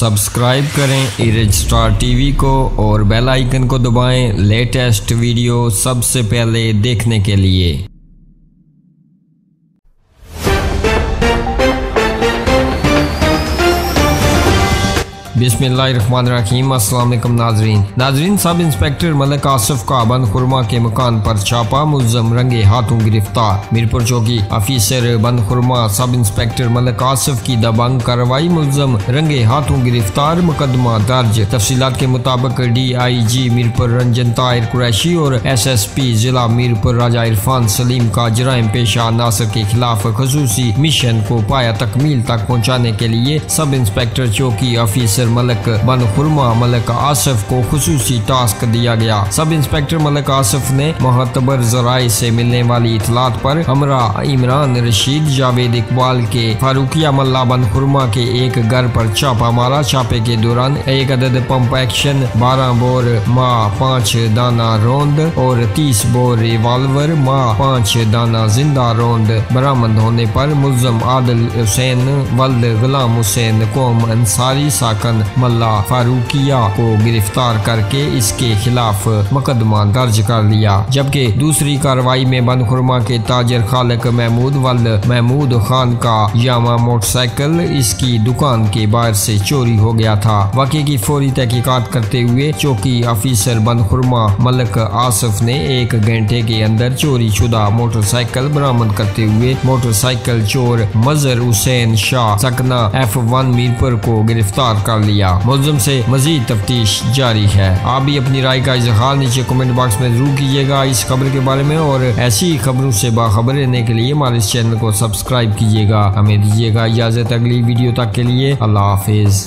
Subscribe करें erase star TV को और बेल आइकन को दबाएं लेटेस्ट वीडियो सबसे पहले देखने के लिए। बिस्मिल्लाहिर्रहमानिर्रहीम। अस्सलाम वालेकुम नाजरीन, सब इंस्पेक्टर मलिक आसिफ का बंद खुरमा के मकान पर छापा, मुल्ज़म रंगे हाथों गिरफ्तार। मीरपुर चौकी ऑफिसर बंद खुरमा सब इंस्पेक्टर मलिक आसिफ की दबंग कार्रवाई, मुल्ज़म रंगे हाथों गिरफ्तार, मुकदमा दर्ज। तफसीलात के मुताबिक DIG मीरपुर रंजन ताहिर कुरैशी और SSP जिला मीरपुर राजा इरफान सलीम का जराइम पेशा नासिर के खिलाफ खसूसी मिशन को पाया तकमील तक पहुँचाने के लिए सब इंस्पेक्टर चौकी ऑफिसर मलिक बंद खुरमा मलिक आसिफ को खुसूसी टास्क दिया गया। सब इंस्पेक्टर मलिक आसिफ ने मुहतबर जराए से मिलने वाली इतलात पर हमरा इमरान रशीद जावेद इकबाल के फारूकिया मल्ला बंद खुरमा के एक घर पर छापा मारा। छापे के दौरान एक अदद पंप एक्शन, 12 बोर मा 5 दाना रोंद और 30 बोर रिवाल्वर मा 5 दाना जिंदा रोंद बरामद होने पर मुल्ज़म आदिल हुसैन वल्द गुलाम हुसैन कौम अंसारी साकन मल्ला फारूकिया को गिरफ्तार करके इसके खिलाफ मुकदमा दर्ज कर लिया। जबकि दूसरी कार्रवाई में बंद खुरमा के ताजर खालिक महमूद वल्द महमूद खान का यामा मोटरसाइकिल इसकी दुकान के बाहर से चोरी हो गया था। वाक़े की फौरी तहकीकात करते हुए चौकी ऑफिसर बंद खुरमा मलिक आसिफ ने 1 घंटे के अंदर चोरी शुदा मोटरसाइकिल बरामद करते हुए मोटरसाइकिल चोर मजहर हुसैन शाह सकना F1 मीरपुर को गिरफ्तार कर लिया। मुल्ज़िम से मजीद तफ्तीश जारी है। आप भी अपनी राय का इजहार नीचे कमेंट बॉक्स में जरूर कीजिएगा इस खबर के बारे में, और ऐसी खबरों से बाखबर रहने के लिए हमारे इस चैनल को सब्सक्राइब कीजिएगा। हमें दीजिएगा इजाजत अगली वीडियो तक के लिए। अल्लाह हाफिज।